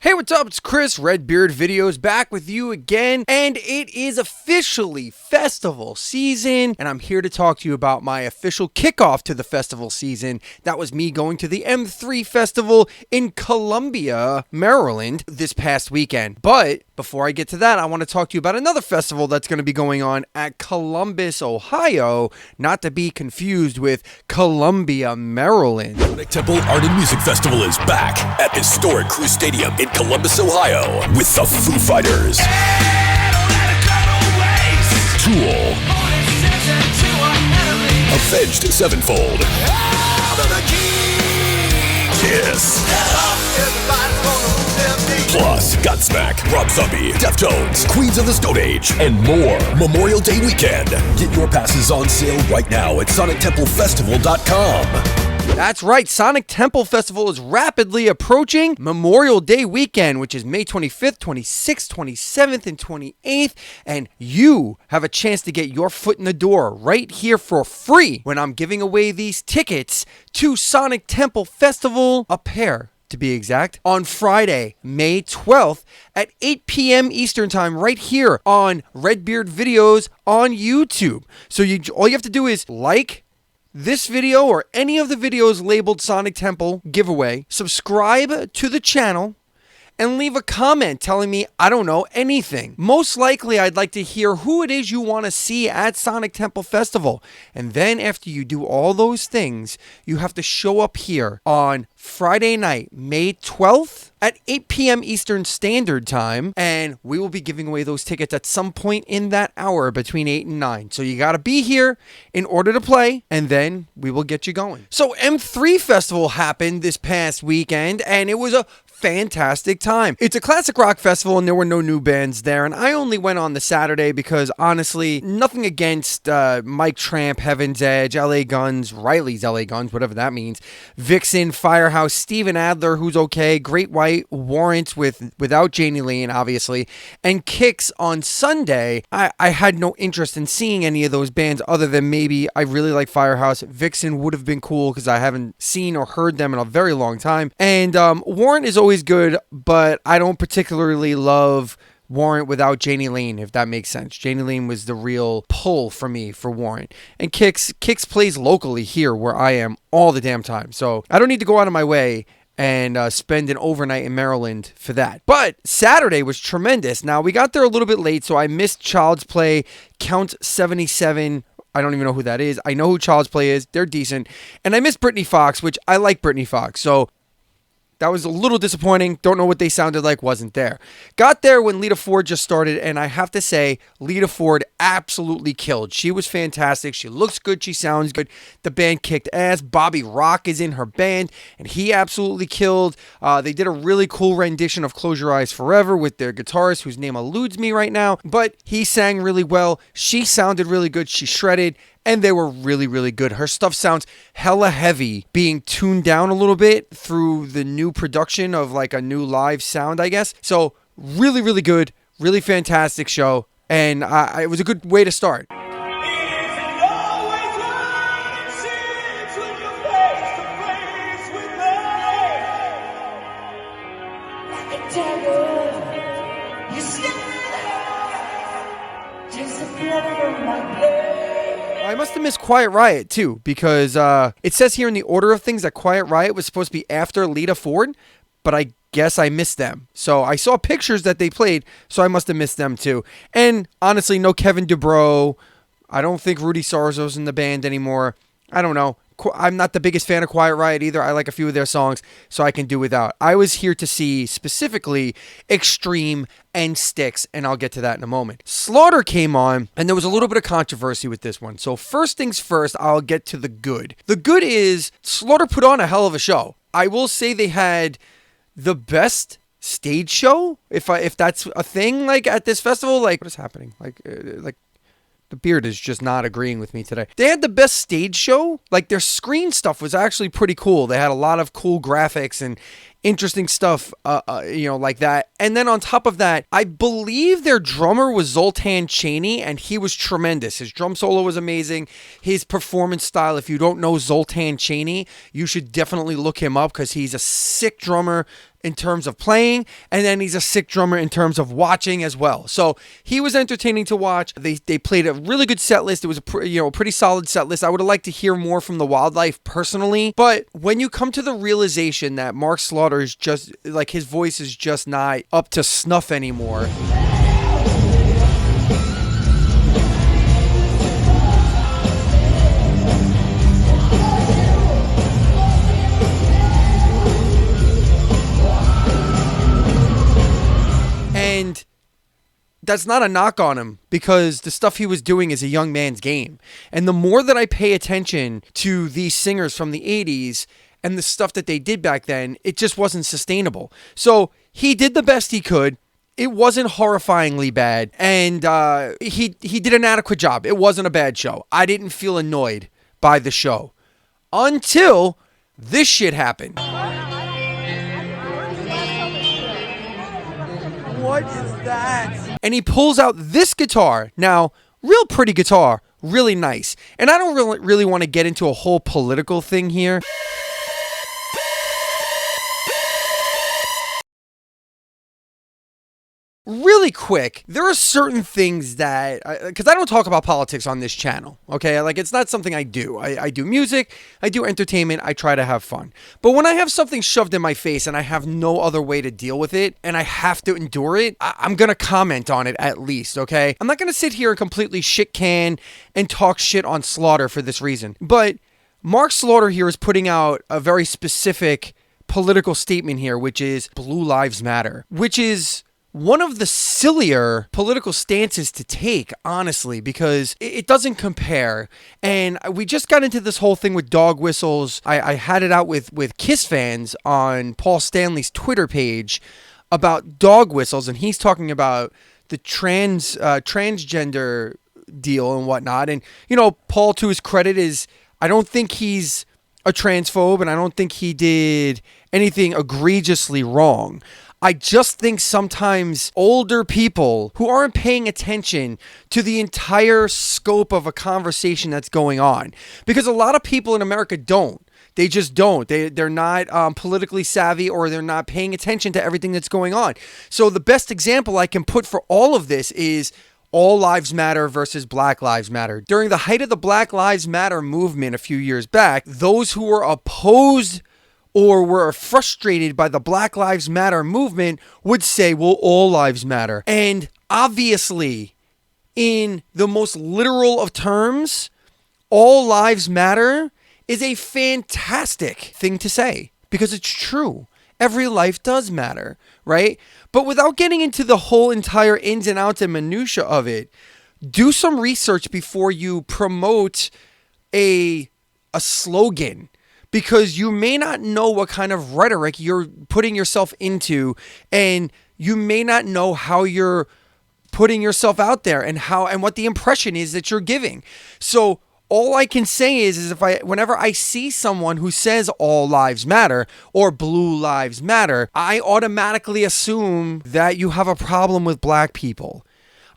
Hey, what's up? It's Chris, Redbeard Videos, back with you again, and it is officially festival season, and I'm here to talk to you about my official kickoff to the festival season. That was me going to the M3 Festival in Columbia, Maryland, this past weekend. But before I get to that, I want to talk to you about another festival that's going to be going on at Columbus, Ohio, not to be confused with Columbia, Maryland. Sonic Temple Art and Music Festival is back at historic Crew Stadium in Columbus, Ohio, with the Foo Fighters, Tool, Avenged Sevenfold, Kiss, plus Godsmack, Rob Zombie, Deftones, Queens of the Stone Age, and more. Memorial Day weekend. Get your passes on sale right now at SonicTempleFestival.com. That's right, Sonic Temple Festival is rapidly approaching Memorial Day weekend, which is May 25th, 26th, 27th, and 28th, and you have a chance to get your foot in the door right here for free when I'm giving away these tickets to Sonic Temple Festival, a pair to be exact, on Friday, May 12th at 8 p.m. Eastern Time right here on Redbeard Videos on YouTube. So all you have to do is like this video or any of the videos labeled Sonic Temple giveaway, subscribe to the channel, and leave a comment telling me, I don't know, anything. Most likely, I'd like to hear who it is you want to see at Sonic Temple Festival. And then after you do all those things, you have to show up here on Friday night, May 12th at 8 p.m. Eastern Standard Time, and we will be giving away those tickets at some point in that hour between 8 and 9. So you got to be here in order to play, and then we will get you going. So M3 Festival happened this past weekend, and it was a fantastic time. It's a classic rock festival and there were no new bands there, and I only went on the Saturday because honestly, nothing against Mike Tramp, Heaven's Edge, LA Guns, Riley's LA Guns, whatever that means, Vixen, Firehouse, Steven Adler, who's okay, Great White, Warrant without Janie Lane, obviously, and Kicks on Sunday. I had no interest in seeing any of those bands other than maybe I really like Firehouse. Vixen would have been cool because I haven't seen or heard them in a very long time, and Warrant is always good, but I don't particularly love Warrant without Janie Lane, if that makes sense. Janie Lane was the real pull for me for Warrant. And Kicks plays locally here where I am all the damn time. So I don't need to go out of my way and spend an overnight in Maryland for that. But Saturday was tremendous. Now, we got there a little bit late, so I missed Child's Play, Count 77. I don't even know who that is. I know who Child's Play is. They're decent. And I missed Britney Fox, which I like Britney Fox. So that was a little disappointing. Don't know what they sounded like. Wasn't there. Got there when Lita Ford just started, and I have to say, Lita Ford absolutely killed. She was fantastic. She looks good. She sounds good. The band kicked ass. Bobby Rock is in her band, and he absolutely killed. They did a really cool rendition of Close Your Eyes Forever with their guitarist, whose name eludes me right now, but he sang really well. She sounded really good. She shredded. And they were really, really good. Her stuff sounds hella heavy, being tuned down a little bit through the new production of like a new live sound, I guess. So really, really good, really fantastic show. And it was a good way to start. I must have missed Quiet Riot, too, because it says here in the order of things that Quiet Riot was supposed to be after Lita Ford, but I guess I missed them. So I saw pictures that they played, so I must have missed them, too. And honestly, no Kevin DuBrow. I don't think Rudy Sarzo's in the band anymore. I don't know. I'm not the biggest fan of Quiet Riot either. I like a few of their songs, so I can do without. I was here to see specifically Extreme and Styx, and I'll get to that in a moment. Slaughter came on, and there was a little bit of controversy with this one. So first things first, I'll get to the good. The good is Slaughter put on a hell of a show. I will say they had the best stage show, if that's a thing, like at this festival. Like, what is happening? Like the beard is just not agreeing with me today. They had the best stage show. Like, their screen stuff was actually pretty cool. They had a lot of cool graphics and interesting stuff, like that. And then on top of that, I believe their drummer was Zoltan Chaney, and he was tremendous. His drum solo was amazing. His performance style, if you don't know Zoltan Chaney, you should definitely look him up because he's a sick drummer. in terms of playing, and then he's a sick drummer in terms of watching as well. So he was entertaining to watch. They played a really good set list. It was a pretty solid set list. I would have liked to hear more from the Wildlife personally, but when you come to the realization that Mark Slaughter is just like, his voice is just not up to snuff anymore. And that's not a knock on him, because the stuff he was doing is a young man's game. And the more that I pay attention to these singers from the 80s and the stuff that they did back then, it just wasn't sustainable. So he did the best he could. It wasn't horrifyingly bad. And he did an adequate job. It wasn't a bad show. I didn't feel annoyed by the show until this shit happened. What is that? And he pulls out this guitar. Now, real pretty guitar, really nice. And I don't really want to get into a whole political thing here. Really quick, there are certain things that, because I don't talk about politics on this channel, okay? Like, it's not something I do. I do music, I do entertainment, I try to have fun. But when I have something shoved in my face and I have no other way to deal with it, and I have to endure it, I'm going to comment on it at least, okay? I'm not going to sit here and completely shit can and talk shit on Slaughter for this reason. But Mark Slaughter here is putting out a very specific political statement here, which is Blue Lives Matter, which is one of the sillier political stances to take, honestly, because it doesn't compare. And we just got into this whole thing with dog whistles. I had it out with Kiss fans on Paul Stanley's Twitter page about dog whistles, and he's talking about the transgender deal and whatnot. And, you know, Paul, to his credit, is I don't think he's a transphobe, and I don't think he did anything egregiously wrong. I just think sometimes older people who aren't paying attention to the entire scope of a conversation that's going on, because a lot of people in America don't. They just don't. They're not politically savvy, or they're not paying attention to everything that's going on. So the best example I can put for all of this is All Lives Matter versus Black Lives Matter. During the height of the Black Lives Matter movement a few years back, those who were opposed or were frustrated by the Black Lives Matter movement would say, well, all lives matter. And obviously, in the most literal of terms, all lives matter is a fantastic thing to say, because it's true. Every life does matter, right? But without getting into the whole entire ins and outs and minutia of it, do some research before you promote a slogan, because you may not know what kind of rhetoric you're putting yourself into, and you may not know how you're putting yourself out there and what the impression is that you're giving. So all I can say is whenever I see someone who says all lives matter or blue lives matter, I automatically assume that you have a problem with black people.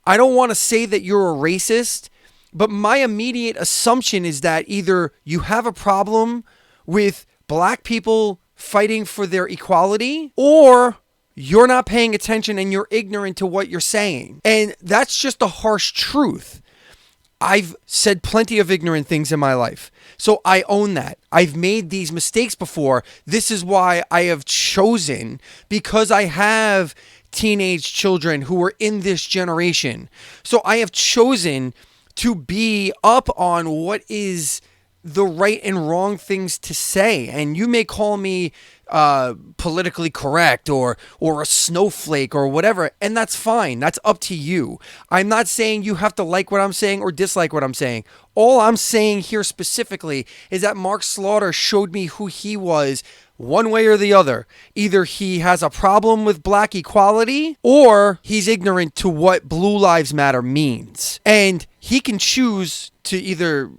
I don't want to say that you're a racist, but my immediate assumption is that either you have a problem with black people fighting for their equality, or you're not paying attention and you're ignorant to what you're saying. And that's just a harsh truth. I've said plenty of ignorant things in my life, so I own that. I've made these mistakes before. This is why I have chosen, because I have teenage children who are in this generation. So I have chosen to be up on what is the right and wrong things to say. And you may call me politically correct or a snowflake or whatever, and that's fine. That's up to you. I'm not saying you have to like what I'm saying or dislike what I'm saying. All I'm saying here specifically is that Mark Slaughter showed me who he was, one way or the other. Either he has a problem with black equality, or he's ignorant to what Blue Lives Matter means. And he can choose to either,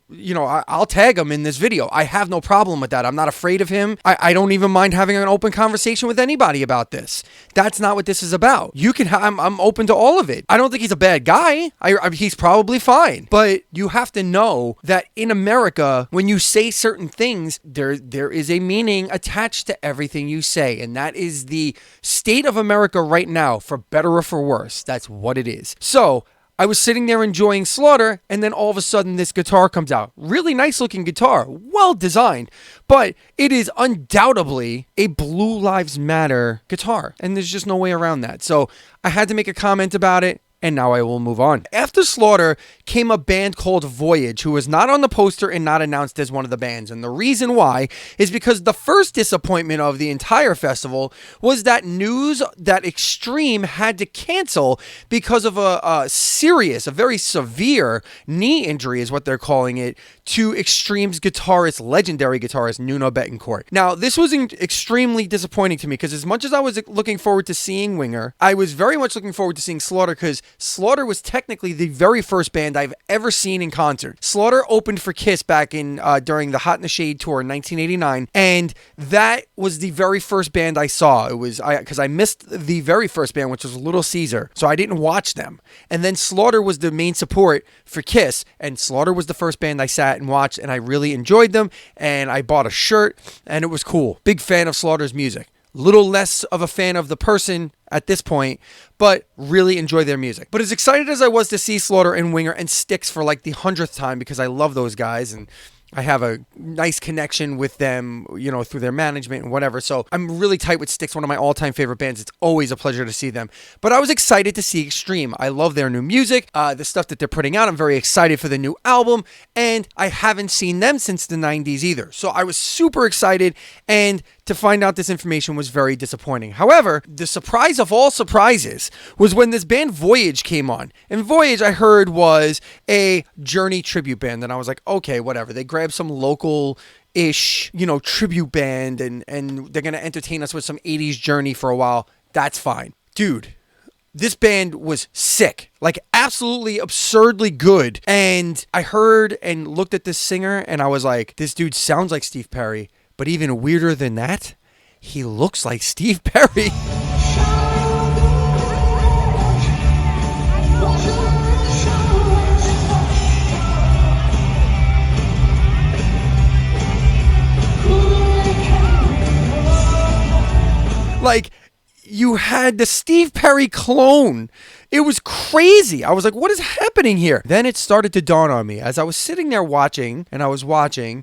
I'll tag him in this video. I have no problem with that. I'm not afraid of him. I don't even mind having an open conversation with anybody about this. That's not what this is about. I'm open to all of it. I don't think he's a bad guy. He's probably fine. But you have to know that in America, when you say certain things, there is a meaning attached to everything you say. And that is the state of America right now, for better or for worse. That's what it is. So I was sitting there enjoying Slaughter, and then all of a sudden this guitar comes out. Really nice looking guitar, well designed, but it is undoubtedly a Blue Lives Matter guitar, and there's just no way around that. So I had to make a comment about it. And now I will move on. After Slaughter came a band called Voyage, who was not on the poster and not announced as one of the bands. And the reason why is because the first disappointment of the entire festival was that news that Extreme had to cancel because of a very severe knee injury, is what they're calling it, to Extreme's legendary guitarist, Nuno Bettencourt. Now, this was extremely disappointing to me because as much as I was looking forward to seeing Winger, I was very much looking forward to seeing Slaughter, because Slaughter was technically the very first band I've ever seen in concert. Slaughter opened for Kiss back in during the Hot in the Shade tour in 1989, and that was the very first band I saw. It was because I missed the very first band, which was Little Caesar, so I didn't watch them. And then Slaughter was the main support for Kiss, and Slaughter was the first band I sat and watched, and I really enjoyed them, and I bought a shirt, and it was cool. Big fan of Slaughter's music. Little less of a fan of the person at this point, but really enjoy their music. But as excited as I was to see Slaughter and Winger and Styx for like the 100th time, because I love those guys and I have a nice connection with them, through their management and whatever. So I'm really tight with Styx, one of my all-time favorite bands. It's always a pleasure to see them. But I was excited to see Extreme. I love their new music, the stuff that they're putting out. I'm very excited for the new album, and I haven't seen them since the 90s either. So I was super excited, and to find out this information was very disappointing. However, the surprise of all surprises was when this band Voyage came on. And Voyage, I heard, was a Journey tribute band. And I was like, okay, whatever. They grabbed some local-ish, tribute band, and they're going to entertain us with some 80s Journey for a while. That's fine. Dude, this band was sick, like absolutely absurdly good. And I heard and looked at this singer, and I was like, this dude sounds like Steve Perry. But even weirder than that, he looks like Steve Perry. Like, you had the Steve Perry clone. It was crazy. I was like, what is happening here? Then it started to dawn on me as I was sitting there watching, and I was watching.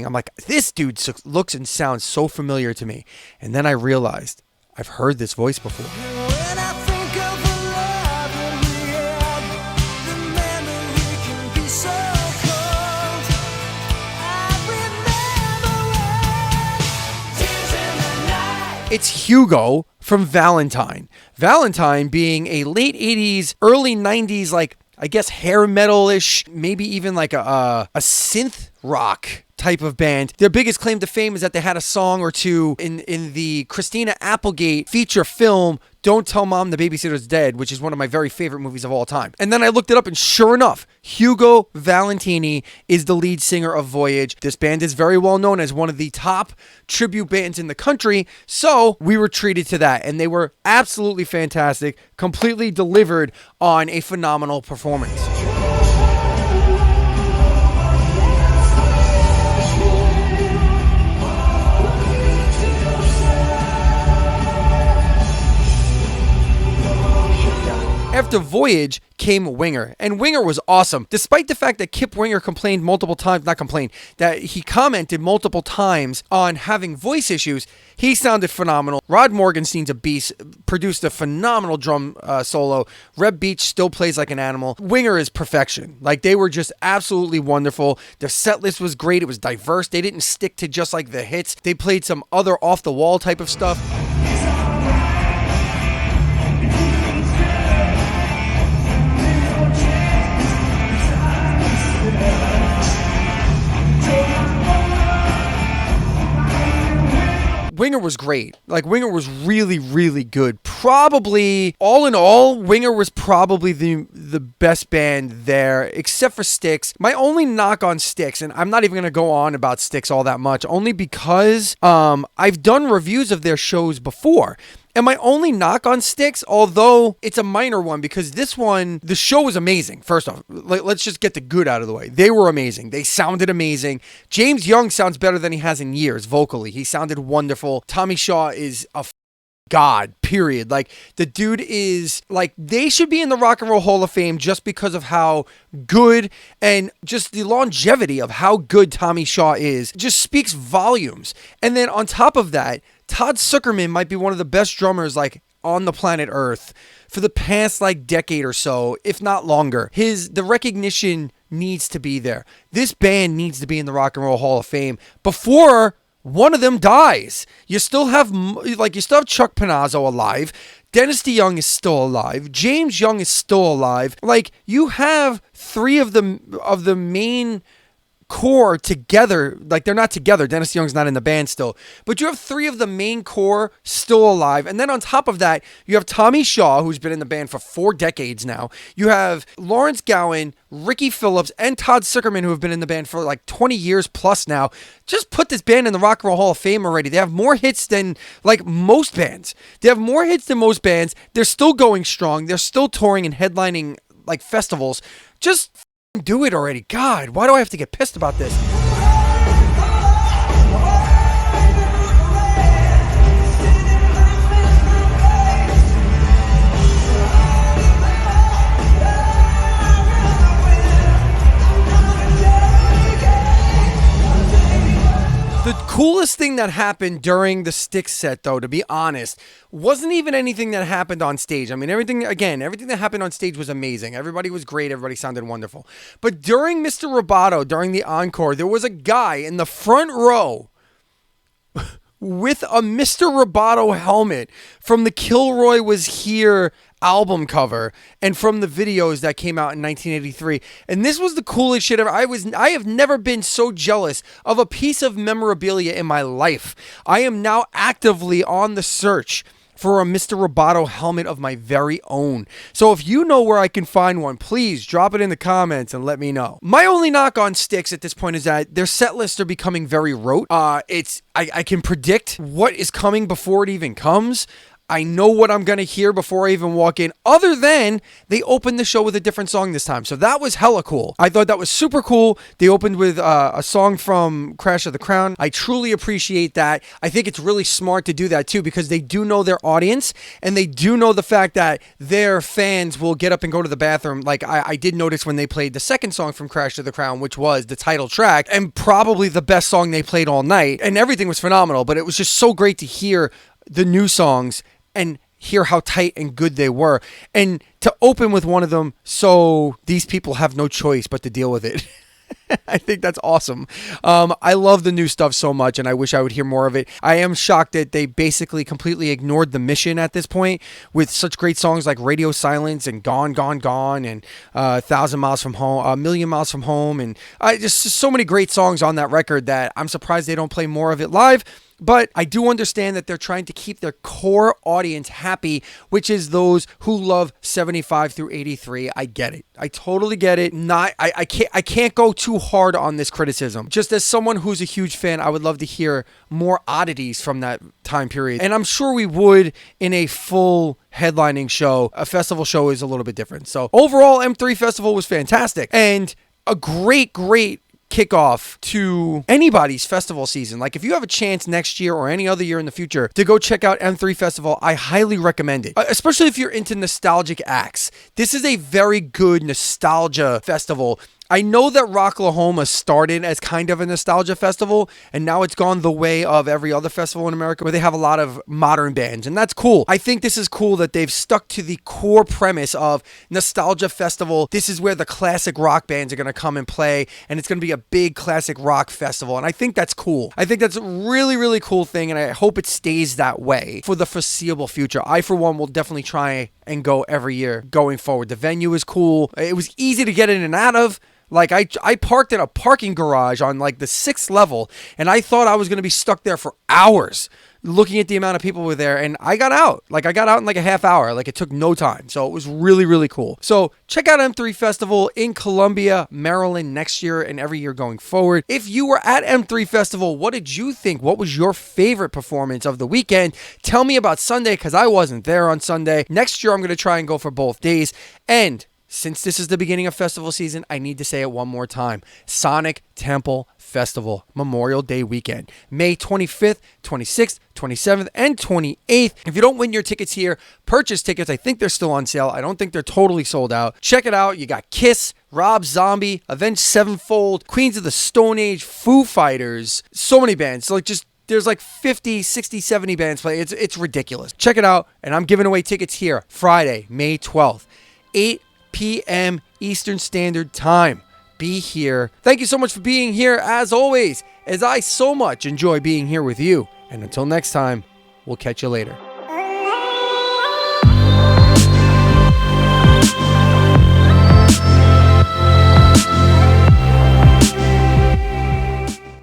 I'm like, this dude looks and sounds so familiar to me. And then I realized I've heard this voice before. When I think of the love that we had, the memory can be so cold. I remember tears in the night. It's Hugo from Valentine. Valentine being a late 80s, early 90s, like, I guess hair metal-ish, maybe even like a synth rock type of band. Their biggest claim to fame is that they had a song or two in the Christina Applegate feature film, Don't Tell Mom the Babysitter's Dead, which is one of my very favorite movies of all time. And then I looked it up, and sure enough, Hugo Valentini is the lead singer of Voyage. This band is very well known as one of the top tribute bands in the country, so we were treated to that, and they were absolutely fantastic, completely delivered on a phenomenal performance. After Voyage came Winger, and Winger was awesome. Despite the fact that Kip Winger that he commented multiple times on having voice issues, he sounded phenomenal. Rod Morgenstein's a beast, produced a phenomenal drum solo. Reb Beach still plays like an animal. Winger is perfection. Like, they were just absolutely wonderful. Their set list was great. It was diverse. They didn't stick to just like the hits. They played some other off-the-wall type of stuff. Winger was great. Like, Winger was really, really good. Probably, all in all, Winger was probably the best band there, except for Styx. My only knock on Styx, and I'm not even going to go on about Styx all that much, only because I've done reviews of their shows before. And my only knock on Styx, although it's a minor one, because this one, the show was amazing. First off, let's just get the good out of the way. They were amazing. They sounded amazing. James Young sounds better than he has in years vocally. He sounded wonderful. Tommy Shaw is a god, period. Like, the dude is, like, they should be in the Rock and Roll Hall of Fame just because of how good and just the longevity of how good Tommy Shaw is. Just speaks volumes. And then on top of that, Todd Zuckerman might be one of the best drummers, like, on the planet Earth for the past, like, decade or so, if not longer. The recognition needs to be there. This band needs to be in the Rock and Roll Hall of Fame before one of them dies. You still have Chuck Panazzo alive. Dennis DeYoung is still alive. James Young is still alive. Like, you have three of the main core together. Like, they're not together. Dennis DeYoung's not in the band still. But you have three of the main core still alive. And then on top of that, you have Tommy Shaw, who's been in the band for 4 decades now. You have Lawrence Gowan, Ricky Phillips, and Todd Zuckerman, who have been in the band for like 20 years plus now. Just put this band in the Rock and Roll Hall of Fame already. They have more hits than, like, most bands. They have more hits than most bands. They're still going strong. They're still touring and headlining, like, festivals. Just do it already. God, why do I have to get pissed about this? The coolest thing that happened during the Styx set, though, to be honest, wasn't even anything that happened on stage. I mean, everything that happened on stage was amazing. Everybody was great. Everybody sounded wonderful. But during Mr. Roboto, during the encore, there was a guy in the front row with a Mr. Roboto helmet from the Kilroy Was Here album cover and from the videos that came out in 1983. And this was the coolest shit ever. I have never been so jealous of a piece of memorabilia in my life. I am now actively on the search for a Mr. Roboto helmet of my very own. So if you know where I can find one, please drop it in the comments and let me know. My only knock on Styx at this point is that their set lists are becoming very rote. I can predict what is coming before it even comes. I know what I'm going to hear before I even walk in, other than they opened the show with a different song this time. So that was hella cool. I thought that was super cool. They opened with a song from Crash of the Crown. I truly appreciate that. I think it's really smart to do that too, because they do know their audience and they do know the fact that their fans will get up and go to the bathroom. Like, I did notice when they played the second song from Crash of the Crown, which was the title track and probably the best song they played all night, and everything was phenomenal, but it was just so great to hear the new songs and hear how tight and good they were, and to open with one of them, so these people have no choice but to deal with it. I think that's awesome. I love the new stuff so much, and I wish I would hear more of it. I am shocked that they basically completely ignored the mission at this point with such great songs like Radio Silence and Gone, Gone, Gone and 1,000 Miles from Home, A Million Miles from Home, and just so many great songs on that record that I'm surprised they don't play more of it live. But I do understand that they're trying to keep their core audience happy, which is those who love 75 through 83. I get it. I totally get it. I can't go too hard on this criticism. Just as someone who's a huge fan, I would love to hear more oddities from that time period. And I'm sure we would in a full headlining show. A festival show is a little bit different. So overall, M3 Festival was fantastic and a great kickoff to anybody's festival season. Like, if you have a chance next year or any other year in the future to go check out M3 Festival, I highly recommend it, especially if you're into nostalgic acts. This is a very good nostalgia festival. I know that Rocklahoma started as kind of a nostalgia festival, and now it's gone the way of every other festival in America where they have a lot of modern bands, and that's cool. I think this is cool that they've stuck to the core premise of nostalgia festival. This is where the classic rock bands are going to come and play, and it's going to be a big classic rock festival, and I think that's cool. I think that's a really, really cool thing, and I hope it stays that way for the foreseeable future. I, for one, will definitely try and go every year going forward. The venue is cool. It was easy to get in and out of. Like I parked in a parking garage on like the 6th level, and I thought I was going to be stuck there for hours looking at the amount of people were there, and I got out. Like I got out in like a half hour. Like it took no time. So it was really, really cool. So check out M3 Festival in Columbia, Maryland next year and every year going forward. If you were at M3 Festival, what did you think? What was your favorite performance of the weekend? Tell me about Sunday, because I wasn't there on Sunday. Next year, I'm going to try and go for both days. And since this is the beginning of festival season, I need to say it one more time. Sonic Temple Festival, Memorial Day weekend, May 25th, 26th, 27th, and 28th. If you don't win your tickets here, purchase tickets. I think they're still on sale. I don't think they're totally sold out. Check it out. You got Kiss, Rob Zombie, Avenged Sevenfold, Queens of the Stone Age, Foo Fighters, so many bands. So there's like 50, 60, 70 bands playing. It's ridiculous. Check it out. And I'm giving away tickets here Friday, May 12th, 8 p.m. Eastern Standard Time. Be here. Thank you so much for being here, as always, as I so much enjoy being here with you. And until next time, we'll catch you later.